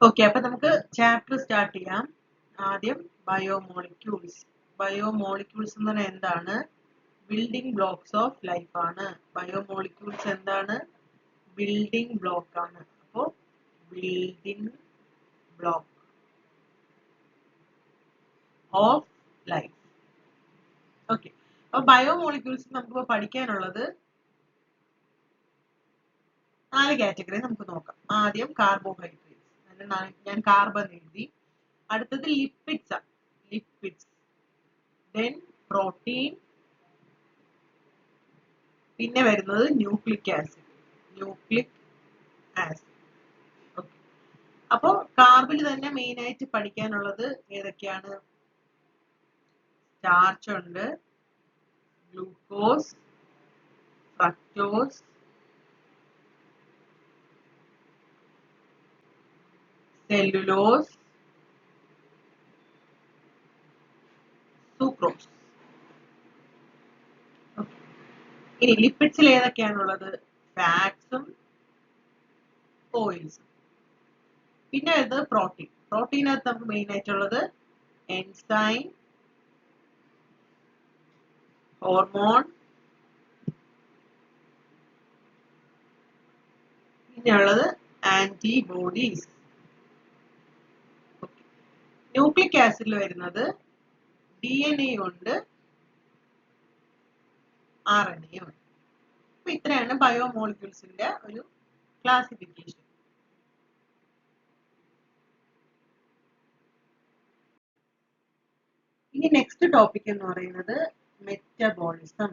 Okay, അപ്പൊ നമുക്ക് chapter start ചെയ്യാം. ആദ്യം ബയോമോളിക്യൂൾസ്. ബയോമോളിക്യൂൾസ് എന്ന് പറഞ്ഞാൽ എന്താണ്? ബിൽഡിംഗ് ബ്ലോക്സ് ഓഫ് ലൈഫ് ആണ്. ബയോമോളിക്യൂൾസ് എന്താണ്? ബിൽഡിംഗ് ബ്ലോക്ക് ആണ്. അപ്പോ building block of life. Okay, അപ്പൊ ബയോമോളിക്യൂൾസ് നമുക്ക് പഠിക്കാനുള്ളത് 4 കാറ്റഗറി നമുക്ക് നോക്കാം. ആദ്യം കാർബോഹൈഡ്രേറ്റ്സ്, ഞാൻ കാർബൺ എഴുതി. അടുത്തത് ലിപ്പിഡ്സ് ആണ്, ലിപ്പിഡ്സ്. ദെൻ പ്രോട്ടീൻ, പിന്നെ വരുന്നത് nucleic acid, nucleic acid. Okay, അപ്പോ കാർബിൽ തന്നെ മെയിൻ ആയിട്ട് പഠിക്കാനുള്ളത് ഏതൊക്കെയാണ്? സ്റ്റാർച്ച് ഉണ്ട്, ഗ്ലൂക്കോസ്, ഫ്രക്ടോസ്, സെല്ലുലോസ്, സൂക്രോസ്. ഇനി ലിപ്പിഡ്സിൽ ഏതൊക്കെയാണുള്ളത്? ഫാറ്റ്സും ഓയിൽസും. പിന്നെ വരുന്നത് പ്രോട്ടീൻ. പ്രോട്ടീനകത്ത് നമുക്ക് മെയിൻ ആയിട്ടുള്ളത് എൻസൈം, ഹോർമോൺ, പിന്നെയുള്ളത് ആന്റിബോഡീസ്. ന്യൂക്ലിക് ആസിഡിൽ വരുന്നത് DNA ഉണ്ട്, RNA ഉണ്ട്. അപ്പൊ ഇത്രയാണ് ബയോമോളിക്യൂൾസിന്റെ ഒരു ക്ലാസിഫിക്കേഷൻ. ഇനി നെക്സ്റ്റ് ടോപ്പിക് എന്ന് പറയുന്നത് മെറ്റബോളിസം.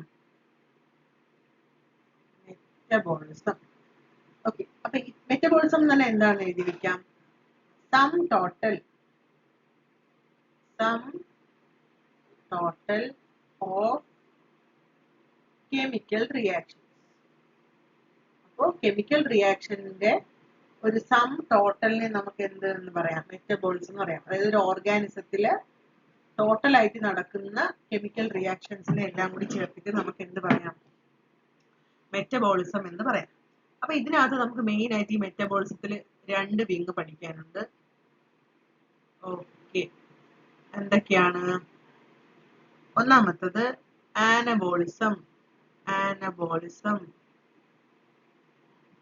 മെറ്റബോളിസം. ഓക്കെ, അപ്പൊ മെറ്റബോളിസം എന്ന് പറഞ്ഞാൽ എന്താണ് എഴുതി വെക്കാം? Sum total of chemical reactions. അപ്പോ കെമിക്കൽ റിയാക്ഷന്റെ ഒരു സം ടോട്ടലിനെ നമുക്ക് എന്ത് എന്ന് പറയാം? മെറ്റബോളിസം എന്ന് പറയാം. അതായത് ഒരു ഓർഗാനിസത്തില് ടോട്ടൽ ആയിട്ട് നടക്കുന്ന കെമിക്കൽ റിയാക്ഷൻസിനെ എല്ലാം കൂടി ചേർത്തിട്ട് നമുക്ക് എന്ത് പറയാം? മെറ്റബോളിസം എന്ന് പറയാം. അപ്പൊ ഇതിനകത്ത് നമുക്ക് മെയിൻ ആയിട്ട് ഈ മെറ്റബോളിസത്തിൽ 2 വിങ് പഠിക്കാനുണ്ട്. ഓക്കെ, എന്തൊക്കെയാണ്? ഒന്നാമത്തത് anabolism.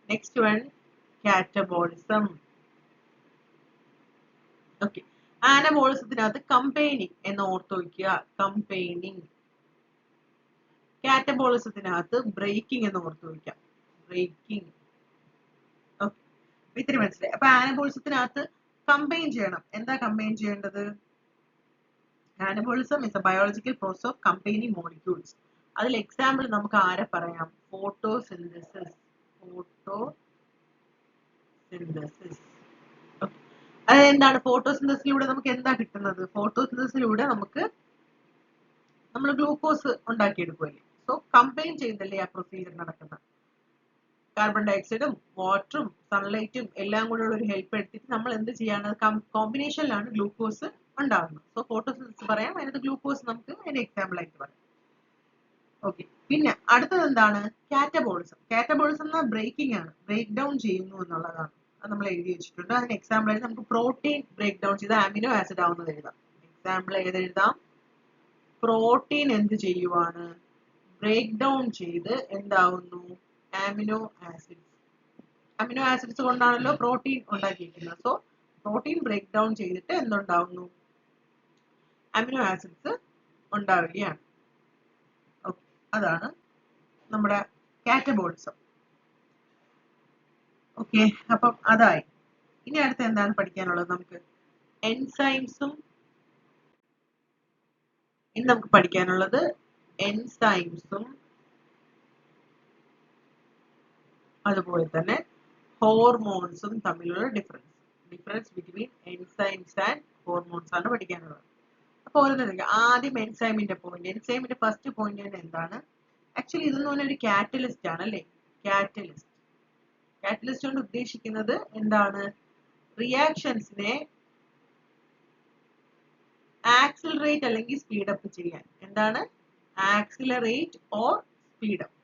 Next one catabolism. Okay, ആനബോളിസത്തിനകത്ത് കമ്പൈനിങ് എന്ന് ഓർത്ത് വയ്ക്കുക, കമ്പൈനിങ്. കാറ്റബോളിസത്തിനകത്ത് ബ്രേക്കിംഗ് എന്ന് ഓർത്ത് വയ്ക്കാം, ബ്രേക്കിംഗ്. ഓക്കെ, ഇത്തിരി മനസ്സിലായി. അപ്പൊ ആനബോളിസത്തിനകത്ത് കമ്പൈൻ ചെയ്യണം. എന്താ കമ്പൈൻ ചെയ്യേണ്ടത്? Anabolism is A biological process of combining molecules. അതിൽ എക്സാമ്പിൾ നമുക്ക് ആരെ പറയാം? ഫോട്ടോസിന്തസിസ്. അതായത് എന്താണ് ഫോട്ടോസിന്തസിലൂടെ നമുക്ക് എന്താ കിട്ടുന്നത്? ഫോട്ടോസിന്തസിലൂടെ നമുക്ക് നമ്മൾ ഗ്ലൂക്കോസ് ഉണ്ടാക്കിയെടുക്കുമല്ലേ. സോ കമ്പൈൻ ചെയ്തല്ലേ ആ പ്രൊസീജിയർ നടക്കുന്നത്. കാർബൺ ഡയോക്സൈഡും വാട്ടറും സൺലൈറ്റും എല്ലാം കൂടെ ഉള്ള ഒരു ഹെൽപ്പ് എടുത്തിട്ട് നമ്മൾ എന്ത് ചെയ്യാണ്? കോമ്പിനേഷനിലാണ് ഗ്ലൂക്കോസ് ഉണ്ടാകുന്നത്. സോ ഫോട്ടോസിന്തസിസ് പറയാം, അതിനകത്ത് ഗ്ലൂക്കോസ് നമുക്ക് അതിന്റെ എക്സാമ്പിൾ ആയിട്ട് പറയാം. ഓക്കെ, പിന്നെ അടുത്തത് എന്താണ്? കാറ്റബോളിസം. കാറ്റബോളിസം എന്ന ബ്രേക്കിംഗ് ആണ്, ബ്രേക്ക് ഡൗൺ ചെയ്യുന്നു എന്നുള്ളതാണ്. അത് നമ്മൾ എഴുതി വെച്ചിട്ടുണ്ട്. അതിന് എക്സാമ്പിൾ ആയിട്ട് നമുക്ക് പ്രോട്ടീൻ ബ്രേക്ക് ഡൗൺ ചെയ്ത് അമിനോ ആസിഡ് ആവുന്നത് എഴുതാം. എക്സാമ്പിൾ ഏതെഴുതാം? പ്രോട്ടീൻ എന്ത് ചെയ്യുവാണ്? ബ്രേക്ക് ഡൗൺ ചെയ്ത് എന്താവുന്നു? Amino acids. അമിനോ ആസിഡ്സ് കൊണ്ടാണല്ലോ പ്രോട്ടീൻ ഉണ്ടാക്കിയിരിക്കുന്നത്. സോ പ്രോട്ടീൻ ബ്രേക്ക് ഡൗൺ ചെയ്തിട്ട് എന്തുണ്ടാവുന്നു? അമിനോ ആസിഡ്സ് ഉണ്ടാവുകയാണ്. ഓക്കെ, അതാണ് നമ്മുടെ കാറ്റബോളിസം. ഓക്കെ, അപ്പം അതായി. ഇനി അടുത്ത് എന്താണ് പഠിക്കാനുള്ളത് നമുക്ക്? എൻസൈംസും. ഇനി നമുക്ക് പഠിക്കാനുള്ളത് എൻസൈംസും അതുപോലെ തന്നെ ഹോർമോൺസും തമ്മിലുള്ള difference between enzymes and hormones ആണ് പഠിക്കാനുള്ളത്. അപ്പൊ ഓരോന്നും ആദ്യം എൻസൈമിന്റെ പോയിന്റ്. എൻസൈമിന്റെ ഫസ്റ്റ് പോയിന്റ് എന്താണ്? ആക്ച്വലി ഇതെന്ന് പറഞ്ഞാൽ ഒരു കാറ്റലിസ്റ്റ് ആണ് അല്ലേ? കാറ്റലിസ്റ്റ് കൊണ്ട് ഉദ്ദേശിക്കുന്നത് എന്താണ്? റിയാക്ഷൻസിനെ ആക്സിലറേറ്റ് അല്ലെങ്കിൽ സ്പീഡപ്പ് ചെയ്യാൻ. എന്താണ്? Accelerate or speed up.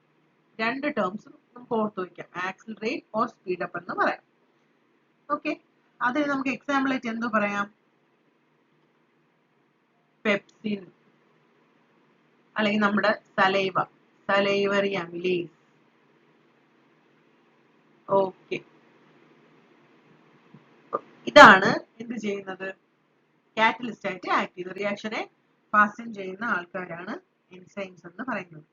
2 ടേംസും നമുക്ക് ഓർത്ത് വയ്ക്കാം, ആക്സിലറേറ്റ് ഓർ സ്പീഡപ്പ് എന്ന് പറയാം. ഓക്കെ, അതിന് നമുക്ക് എക്സാമ്പിൾ ആയിട്ട് എന്തോ പറയാം? പെപ്സിൻ, അല്ലെങ്കിൽ നമ്മുടെ സലൈവ, സലൈവറി അമിലേസ്. ഓക്കെ, ഇതാണ് എന്ത് ചെയ്യുന്നത്? കാറ്റലിസ്റ്റ് ആയിട്ട് ആക്ട് ചെയ്യുന്നത്. റിയാക്ഷനെ ഫാസ്റ്റൻ ചെയ്യുന്ന ആൾക്കാരാണ് എൻസൈംസ് എന്ന് പറയുന്നത്.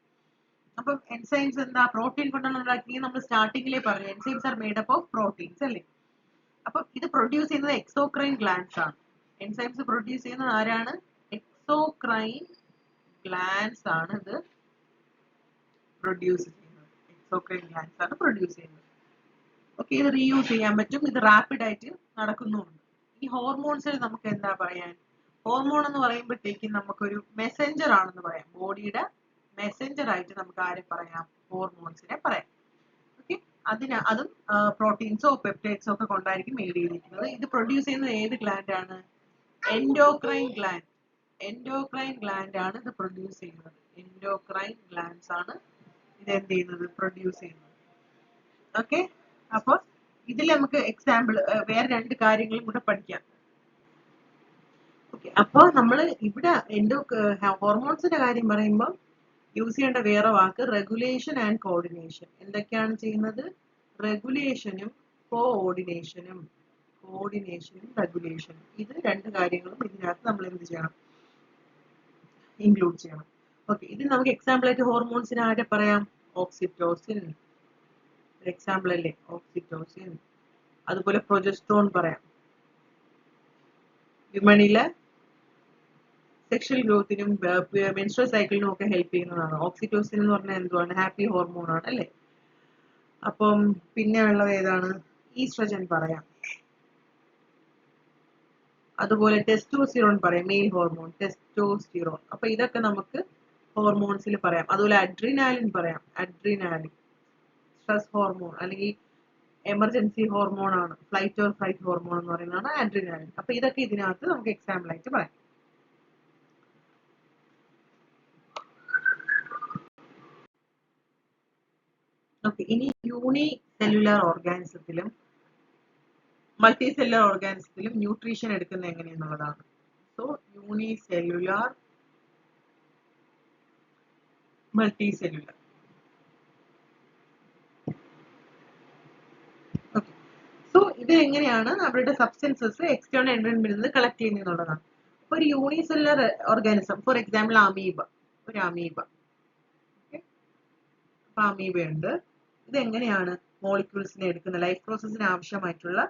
അപ്പം എൻസൈംസ് എന്താ? പ്രോട്ടീൻ കൊണ്ടാണ് ഉണ്ടാക്കി. നമ്മൾ സ്റ്റാർട്ടിങ്ങിലെ പറഞ്ഞു enzymes are made up of proteins അല്ലേ? അപ്പം ഇത് പ്രൊഡ്യൂസ് ചെയ്യുന്നത് എക്സോക്രൈൻ ഗ്ലാൻഡ്സ് ആണ്. എൻസൈംസ് പ്രൊഡ്യൂസ് ചെയ്യുന്നത് ആരാണ്? എക്സോക്രൈൻ ഗ്ലാൻഡ്സ് ആണ് ഇത് പ്രൊഡ്യൂസ് ചെയ്യുന്നത്. എക്സോക്രൈൻ ഗ്ലാൻഡ്സ് ആണ് പ്രൊഡ്യൂസ് ചെയ്യുന്നത്. ഓക്കെ, ഇത് റീയൂസ് ചെയ്യാൻ പറ്റും. ഇത് റാപ്പിഡ് ആയിട്ട് നടക്കുന്നുമുണ്ട്. ഈ ഹോർമോൺസിൽ നമുക്ക് എന്താ പറയാൻ? ഹോർമോൺ എന്ന് പറയുമ്പോഴത്തേക്കും നമുക്കൊരു മെസ്സഞ്ചർ ആണെന്ന് പറയാം. ബോഡിയുടെ മെസ്സഞ്ചർ ആയിട്ട് നമുക്ക് ആരെ പറയാം? ഹോർമോൺസിനെ പറയാം. ഓക്കെ, അതും പ്രോട്ടീൻസോ പെപ്റ്റൈഡ്സോ ഒക്കെ കൊണ്ടായിരിക്കും മെയ്ഡ് ചെയ്തിരിക്കുന്നത്. ഇത് പ്രൊഡ്യൂസ് ചെയ്യുന്നത് ഏത് ഗ്ലാൻഡ് ആണ്? Endocrine gland. എൻഡോക്രൈൻ ഗ്ലാൻഡ് ആണ് ഇത് പ്രൊഡ്യൂസ് ചെയ്യുന്നത്. എൻഡോക്രൈൻ ഗ്ലാൻഡ്സ് ആണ് ഇത് എന്ത് ചെയ്യുന്നത്? പ്രൊഡ്യൂസ് ചെയ്യുന്നത്. ഓക്കെ, അപ്പൊ ഇതിൽ നമുക്ക് എക്സാമ്പിൾ വേറെ രണ്ട് കാര്യങ്ങളും കൂടെ പഠിക്കാം. ഓക്കെ, അപ്പൊ നമ്മൾ ഇവിടെ ഹോർമോൺസിന്റെ കാര്യം പറയുമ്പോൾ യൂസ് ചെയ്യേണ്ട വേറെ വാക്ക് റെഗുലേഷൻ ആൻഡ് കോർഡിനേഷൻ. എന്തൊക്കെയാണ് ചെയ്യുന്നത്? റെഗുലേഷനും കോഓർഡിനേഷനും. കോർഡിനേഷനും റെഗുലേഷനും, ഇത് രണ്ട് കാര്യങ്ങളും ഇതിനകത്ത് നമ്മൾ എന്ത് ചെയ്യണം? ഇൻക്ലൂഡ് ചെയ്യണം. ഓക്കെ, ഇത് നമുക്ക് എക്സാമ്പിൾ ആയിട്ട് ഹോർമോൺസിന് ആരെ പറയാം? ഓക്സിറ്റോസിൻ, എക്സാമ്പിൾ അല്ലേ ഓക്സിറ്റോസിൻ. അതുപോലെ പ്രൊജസ്ട്രോൺ പറയാം. വിമണിലെ സെക്ഷൽ ഗ്രോത്തിനും മെൻസ്ട്രൽ സൈക്കിളിനും ഒക്കെ ഹെൽപ്പ് ചെയ്യുന്നതാണ്. ഓക്സിറ്റോസിൻ എന്ന് പറഞ്ഞാൽ എന്തുവാണ്? ഹാപ്പി ഹോർമോൺ ആണ് അല്ലേ? അപ്പം പിന്നെ ഉള്ളത് ഏതാണ്? ഈസ്ട്രജൻ പറയാം. അതുപോലെ ടെസ്റ്റോസ്റ്റിറോൺ പറയാം, മെയിൽ ഹോർമോൺ ടെസ്റ്റോസ്റ്റിറോൺ. അപ്പൊ ഇതൊക്കെ നമുക്ക് ഹോർമോൺസിൽ പറയാം. അതുപോലെ അഡ്രിനാലിൻ പറയാം. അഡ്രിനാലിൻ സ്ട്രെസ് ഹോർമോൺ അല്ലെങ്കിൽ എമർജൻസി ഹോർമോൺ ആണ്. ഫ്ലൈറ്റ് ഓർ ഫൈറ്റ് ഹോർമോൺ എന്ന് പറയുന്നതാണ് അഡ്രിനാലിൻ. അപ്പൊ ഇതൊക്കെ ഇതിനകത്ത് നമുക്ക് എക്സാമ്പിൾ ആയിട്ട് പറയാം. ഓക്കെ, ഇനി യൂണി സെല്ലുലാർ ഓർഗാനിസത്തിലും മൾട്ടി സെല്ലുലാർ ഓർഗാനിസത്തിലും ന്യൂട്രീഷൻ എടുക്കുന്നത് എങ്ങനെയെന്നുള്ളതാണ്. So unicellular, multicellular. Okay, so ഇത് എങ്ങനെയാണ് അവരുടെ സബ്സ്റ്റൻസസ് എക്സ്റ്റേണൽ എൻവയോൺമെന്റിൽ നിന്ന് കളക്ട് ചെയ്യുന്നതെന്നുള്ളതാണ്. അപ്പൊ ഒരു unicellular organism, for example amoeba, ഒരു അമീബ. അപ്പൊ അമീബ ഉണ്ട്. ഇത് എങ്ങനെയാണ് മോളിക്യൂൾസിനെ എടുക്കുന്നത്? ലൈഫ് പ്രോസസ്സിന് ആവശ്യമായിട്ടുള്ള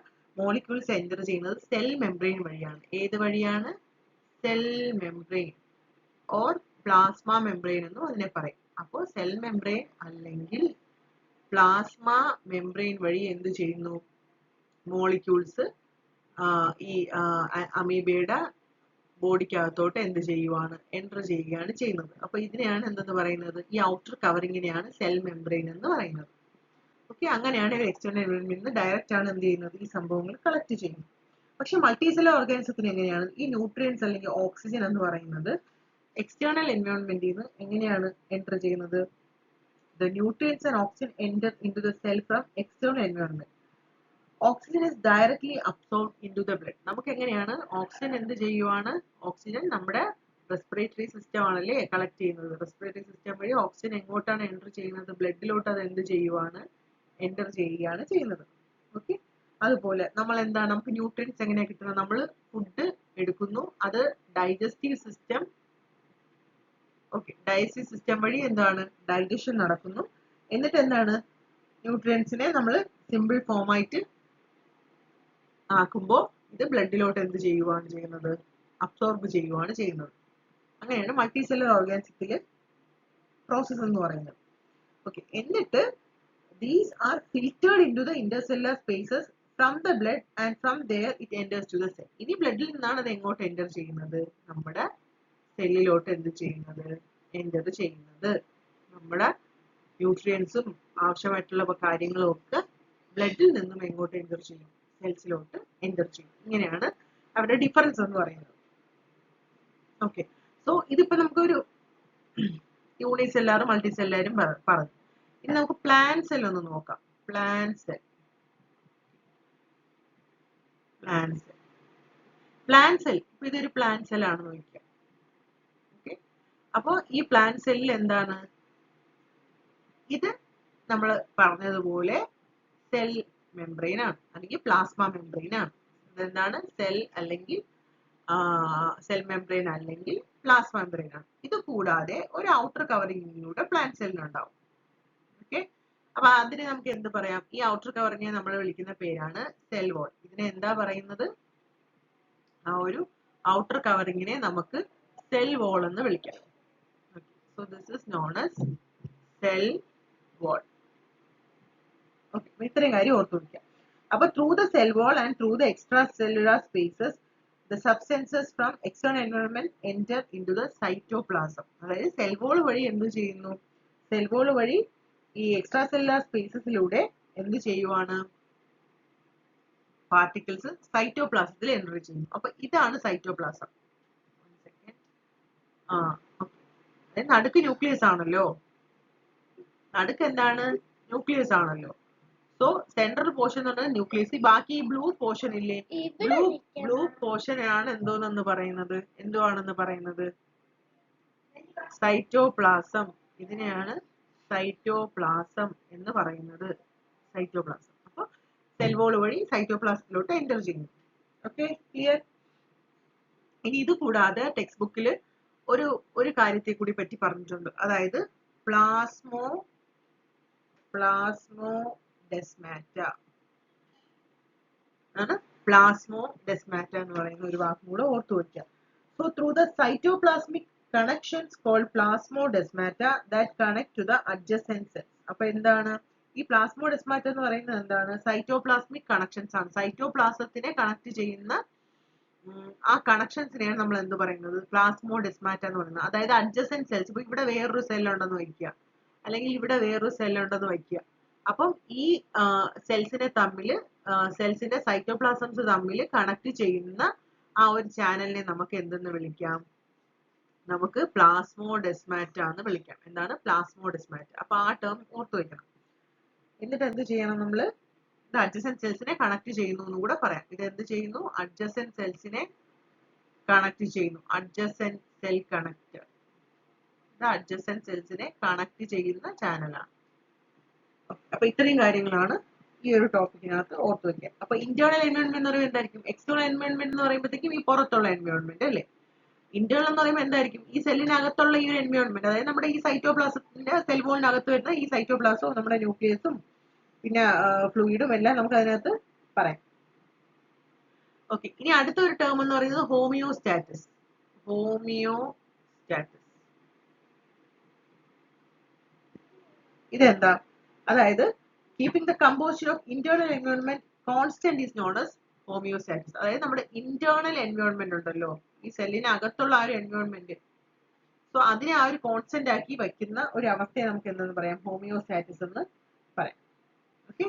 മോളിക്യൂൾസ് എൻ്റർ ചെയ്യുന്നത് സെൽ മെംബ്രെയിൻ വഴിയാണ്. ഏത് വഴിയാണ്? Cell membrane or plasma membrane എന്നും അതിനെ പറയും. അപ്പോൾ സെൽ മെംബ്രെയിൻ അല്ലെങ്കിൽ പ്ലാസ്മ മെംബ്രെയിൻ വഴി എന്ത് ചെയ്യുന്നു? മോളിക്യൂൾസ് ഈ അമീബയുടെ ബോഡിക്കകത്തോട്ട് എന്ത് ചെയ്യുവാണ്? എൻ്റർ ചെയ്യുകയാണ് ചെയ്യുന്നത്. അപ്പൊ ഇതിനെയാണ് എന്തെന്ന് പറയുന്നത്? ഈ ഔട്ടർ കവറിങ്ങിനെയാണ് സെൽ മെംബ്രെയിൻ എന്ന് പറയുന്നത്. ഓക്കെ, അങ്ങനെയാണ് എക്സ്റ്റേണൽ എൻവയോൺമെന്റിൽ നിന്ന് ഡയറക്റ്റ് ആണ് എന്ത് ചെയ്യുന്നത്? ഈ സംഭവങ്ങൾ കളക്ട് ചെയ്യുന്നത്. പക്ഷെ മൾട്ടിസെല്ലുലാർ ഓർഗാനിസത്തിന് എങ്ങനെയാണ്? ഈ ന്യൂട്രിയൻസ് അല്ലെങ്കിൽ ഓക്സിജൻ എന്ന് പറയുന്നത് എക്സ്റ്റേണൽ എൻവയോൺമെന്റിൽ നിന്ന് എങ്ങനെയാണ് എൻ്റർ ചെയ്യുന്നത്? The nutrients and oxygen enter into the cell from external environment. Oxygen is directly absorbed into the blood. നമുക്ക് എങ്ങനെയാണ് ഓക്സിജൻ എന്ത് ചെയ്യുവാണ്? ഓക്സിജൻ നമ്മുടെ റെസ്പിറേറ്ററി സിസ്റ്റം ആണല്ലേ കളക്ട് ചെയ്യുന്നത്. റെസ്പിറേറ്ററി സിസ്റ്റം വഴി ഓക്സിജൻ എങ്ങോട്ടാണ് എൻ്റർ ചെയ്യുന്നത്? ബ്ലഡിലോട്ട് അത് എന്ത് ചെയ്യുവാണ്? എൻ്റർ ചെയ്യുകയാണ് ചെയ്യുന്നത്. ഓക്കെ, അതുപോലെ നമ്മൾ എന്താണ്, നമുക്ക് ന്യൂട്രിയൻസ് എങ്ങനെയാണ് കിട്ടുന്നത്? നമ്മൾ ഫുഡ് എടുക്കുന്നു, അത് digestive system, okay, digestive system വഴി എന്താണ്? ഡൈജഷൻ നടക്കുന്നു. എന്നിട്ട് എന്താണ്? ന്യൂട്രിയൻസിനെ നമ്മൾ സിമ്പിൾ ഫോം ആയിട്ട് ആക്കുമ്പോൾ ഇത് ബ്ലഡിലോട്ട് എന്ത് ചെയ്യുവാണ് ചെയ്യുന്നത്? അബ്സോർബ് ചെയ്യുവാണ് ചെയ്യുന്നത്. അങ്ങനെയാണ് മൾട്ടി സെല്ലുലാർ ഓർഗാനിസത്തിലെ പ്രോസസ് എന്ന് പറയുന്നത്. ഓക്കെ, എന്നിട്ട് these are filtered into the intercellular spaces from the blood and from there it enters to the cell. ഇനി ബ്ലഡിൽ നിന്നാണ് അത് എങ്ങോട്ട് എൻ്റർ ചെയ്യുന്നത്? നമ്മുടെ സെല്ലിലോട്ട് എന്ത് ചെയ്യുന്നത്? എൻ്റർ ചെയ്യുന്നത്. നമ്മുടെ ന്യൂട്രിയൻസും ആവശ്യമായിട്ടുള്ള കാര്യങ്ങളും ഒക്കെ ബ്ലഡിൽ നിന്നും എങ്ങോട്ട് എൻ്റർ ചെയ്യും? സെൽസിലോട്ട് എൻ്റർ ചെയ്യും. ഇങ്ങനെയാണ് അവരുടെ ഡിഫറൻസ് എന്ന് പറയുന്നത്. ഓക്കെ, സോ ഇതിപ്പോ നമുക്കൊരു യൂണിസെല്ലാറും മൾട്ടിസെല്ലാരും പറഞ്ഞു. ഇനി നമുക്ക് പ്ലാന്റ് സെൽ ഒന്ന് നോക്കാം. Plant cell. Plant cell. Plant cell ഇപ്പൊ ഇതൊരു പ്ലാന്റ് സെൽ ആണെന്ന് നോക്കാം. ഓക്കെ, അപ്പോ ഈ പ്ലാന്റ് സെല്ലിൽ എന്താണ് ഇത്? നമ്മൾ പറഞ്ഞതുപോലെ സെൽ മെംബ്രെയിൻ ആണ്, അല്ലെങ്കിൽ പ്ലാസ്മ മെംബ്രെയിൻ ആണ്. ഇതെന്താണ്? സെൽ അല്ലെങ്കിൽ സെൽ മെംബ്രെയിൻ അല്ലെങ്കിൽ പ്ലാസ്മ മെംബ്രെയിൻ ആണ്. ഇത് കൂടാതെ ഒരു ഔട്ടർ കവറിംഗിലൂടെ പ്ലാന്റ് സെല്ലിനുണ്ടാവും. ഓക്കെ, അപ്പൊ അതിനെ നമുക്ക് എന്ത് പറയാം? ഈ ഔട്ടർ കവറിങ്ങിനെ നമ്മൾ വിളിക്കുന്ന പേരാണ് സെൽ വോൾ. ഇതിനെ എന്താ പറയുന്നത്? ആ ഒരു ഔട്ടർ കവറിങ്ങിനെ നമുക്ക് സെൽ വോൾ എന്ന് വിളിക്കാം. So this is known as cell wall. Okay, ഇത്രയും കാര്യം ഓർത്തു വെക്കാം. അപ്പൊ through the cell wall and through the extra cellular spaces the substances from external environment enter into the cytoplasm. അതായത് സെൽ വാൾ വഴി എന്ത് ചെയ്യുന്നു? സെൽ വാൾ വഴി ഈ എക്സ്ട്രാ സെല്ലുലാർ സ്പേസസിലൂടെ എന്ത് ചെയ്യുവാണ്? പാർട്ടിക്കിൾസ് സൈറ്റോപ്ലാസത്തിൽ എൻ്റർ ചെയ്യുന്നു. അപ്പൊ ഇതാണ് സൈറ്റോപ്ലാസം. നടുക്ക് ന്യൂക്ലിയസ് ആണല്ലോ. നടുക്ക് എന്താണ്? ന്യൂക്ലിയസ് ആണല്ലോ. സോ സെൻട്രൽ പോർഷൻ എന്ന് പറഞ്ഞാൽ ന്യൂക്ലിയസ്. ബാക്കി ഈ ബ്ലൂ പോർഷൻ ഇല്ലേ, ബ്ലൂ പോർഷൻ ആണ് എന്തോന്നെന്ന് പറയുന്നത്? എന്തുവാണെന്ന് പറയുന്നത്? സൈറ്റോപ്ലാസം. ഇതിനെയാണ് സൈറ്റോപ്ലാസം എന്ന് പറയുന്നത്. സൈറ്റോപ്ലാസം. അപ്പൊ സെൽ വോൾ വഴി സൈറ്റോപ്ലാസത്തിലോട്ട് എൻ്റർ ചെയ്യുന്നു. Okay, clear? ഇനി ഇത് കൂടാതെ ടെക്സ്റ്റ് ബുക്കിൽ ഒരു കാര്യത്തെ കൂടി പറ്റി പറഞ്ഞിട്ടുണ്ട്. അതായത് പ്ലാസ്മോഡെസ്മാറ്റ ആണ്. പ്ലാസ്മോഡെസ്മാറ്റ എന്ന് പറയുന്ന ഒരു വാക്കും കൂടെ ഓർത്തു വയ്ക്കുക. So through the cytoplasmic connections called plasmodesmata that connect to the adjacent cells. അപ്പൊ എന്താണ് ഈ പ്ലാസ്മോഡെസ്മാറ്റ എന്ന് പറയുന്നത്? എന്താണ്? സൈറ്റോപ്ലാസ്മിക് കണക്ഷൻസ് ആണ്. സൈറ്റോപ്ലാസത്തിനെ കണക്ട് ചെയ്യുന്ന ആ കണക്ഷൻസിനെയാണ് നമ്മൾ എന്ത് പറയുന്നത്? പ്ലാസ്മോഡെസ്മാറ്റ എന്ന് പറയുന്നത്. അതായത് അഡ്ജസെന്റ് സെൽസ്. ഇപ്പൊ ഇവിടെ വേറൊരു സെൽ ഉണ്ടെന്ന് വയ്ക്കുക, അല്ലെങ്കിൽ ഇവിടെ വേറൊരു സെൽ ഉണ്ടെന്ന് വയ്ക്കുക. അപ്പം ഈ സെൽസിനെ തമ്മിൽ, സെൽസിന്റെ സൈറ്റോപ്ലാസംസ് തമ്മിൽ കണക്ട് ചെയ്യുന്ന ആ ഒരു ചാനലിനെ നമുക്ക് എന്തെന്ന് വിളിക്കാം? നമുക്ക് പ്ലാസ്മോഡെസ്മാറ്റ എന്ന് വിളിക്കാം. എന്താണ്? പ്ലാസ്മോഡെസ്മാറ്റ. അപ്പൊ ആ ടേം ഓർത്തു വെക്കണം. എന്നിട്ട് എന്ത് ചെയ്യണം? നമ്മള് ഇത് അഡ്ജസെന്റ് സെൽസിനെ കണക്ട് ചെയ്യുന്നു എന്ന് കൂടെ പറയാം. ഇത് എന്ത് ചെയ്യുന്നു? അഡ്ജസെന്റ് സെൽസിനെ കണക്ട് ചെയ്യുന്നു. Adjacent cell connector. ഇത് അഡ്ജസെന്റ് സെൽസിനെ കണക്ട് ചെയ്യുന്ന ചാനലാണ്. അപ്പൊ ഇത്രയും കാര്യങ്ങളാണ് ഈ ഒരു ടോപ്പിക്കിനകത്ത് ഓർത്ത് വെക്കുക. അപ്പൊ ഇന്റേണൽ എൻവയോൺമെന്റ് എന്ന് പറയുമ്പോൾ എന്തായിരിക്കും? എക്സ്റ്റേണൽ എൻവയോൺമെന്റ് എന്ന് പറയുമ്പോഴത്തേക്കും ഈ പുറത്തുള്ള എൻവയോൺമെന്റ് അല്ലേ. ഇന്റേണൽ എന്ന് പറയുമ്പോൾ എന്തായിരിക്കും? ഈ സെല്ലിനകത്തുള്ള ഈ ഒരു എൻവയോൺമെന്റ്, അതായത് നമ്മുടെ ഈ സൈറ്റോപ്ലാസത്തിന്റെ സെൽ വോളിനകത്ത് വരുന്ന ഈ സൈറ്റോപ്ലാസവും നമ്മുടെ ന്യൂക്ലിയസും പിന്നെ ഫ്ലൂയിഡും എല്ലാം നമുക്ക് അതിനകത്ത് പറയാം. ഓക്കെ, ഇനി അടുത്ത ഒരു ടേം എന്ന് പറയുന്നത് ഹോമിയോസ്റ്റാറ്റിസ്. ഹോമിയോസ്റ്റാറ്റിസ് ഇതെന്താ? അതായത് keeping the composition of internal environment constant is known as homeostasis. അതായത് നമ്മുടെ ഇന്റേണൽ എൻവയോൺമെന്റ് ഉണ്ടല്ലോ, ഈ സെല്ലിനകത്തുള്ള ആ ഒരു എൻവയോൺമെന്റ്, സോ അതിനെ ആ ഒരു കോൺസ്റ്റന്റ് ആക്കി വയ്ക്കുന്ന ഒരു അവസ്ഥയെ നമുക്ക് എന്തെന്ന് പറയാം? ഹോമിയോസ്റ്റാറ്റിസ് എന്ന് പറയാം. ഓക്കെ,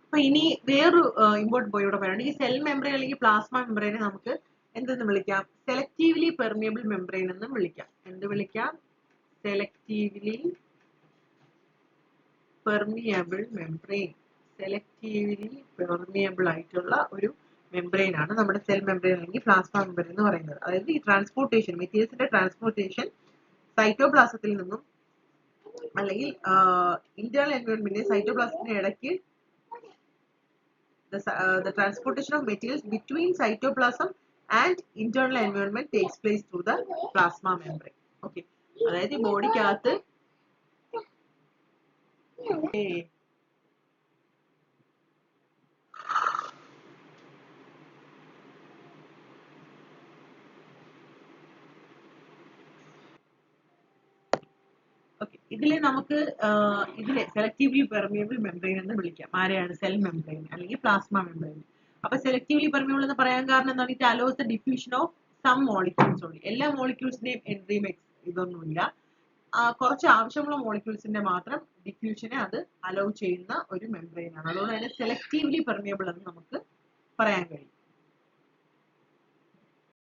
അപ്പൊ ഇനി വേറൊരു ഇമ്പോർട്ടന്റ് പോയിന്റ് ഇവിടെ പറയുന്നത്, ഈ സെൽ മെംബ്രെയിൻ അല്ലെങ്കിൽ പ്ലാസ്മ മെംബ്രെയിനെ നമുക്ക് എന്തെന്ന് വിളിക്കാം? സെലക്റ്റീവ്ലി പെർമിയബിൾ മെംബ്രെയിൻ എന്ന് വിളിക്കാം. എന്ത് വിളിക്കാം? Selectively permeable membrane. Selectively permeable ആയിട്ടുള്ള ഒരു മെംബ്രെയിൻ ആണ് നമ്മുടെ സെൽ മെംബ്രെയിൻ അല്ലെങ്കിൽ പ്ലാസ്മ മെംബ്രെയിൻ എന്ന് പറയുന്നത്. അതായത് ഈ ട്രാൻസ്പോർട്ടേഷൻ, മെറ്റീരിയൽസിന്റെ ട്രാൻസ്പോർട്ടേഷൻ സൈറ്റോപ്ലാസത്തിൽ നിന്നും അല്ലെങ്കിൽ ഇന്റേണൽ എൻവയോൺമെന്റ് സൈറ്റോപ്ലാസത്തിന് ഇടയ്ക്ക് the transportation of materials between cytoplasm and internal environment takes place through the plasma membrane. Okay, അതായത് ഈ ബോഡിക്കകത്ത് ഇതിലെ നമുക്ക് ഇതിലെ സെലക്റ്റീവ്ലി പെർമിയബിൾ മെംബ്രെയിൻ എന്ന് വിളിക്കാം. ആരെയാണ്? സെൽ മെംബ്രെയിൻ അല്ലെങ്കിൽ പ്ലാസ്മ മെംബ്രെയിൻ. അപ്പൊ സെലക്റ്റീവ്ലി പെർമിയബിൾ എന്ന് പറയാൻ കാരണം എന്താണ്? It allows the diffusion of some molecules only. എല്ലാ മോളിക്യൂൾസിന്റെയും എൻട്രിയും ഇതൊന്നുമില്ല. കുറച്ച് ആവശ്യമുള്ള മോളിക്യൂൾസിന്റെ മാത്രം ഡിഫ്യൂഷനെ അത് അലോ ചെയ്യുന്ന ഒരു മെംബ്രെയിൻ ആണ്. അതുകൊണ്ട് തന്നെ സെലക്റ്റീവ്ലി പെർമിയബിൾ എന്ന് നമുക്ക് പറയാൻ കഴിയും.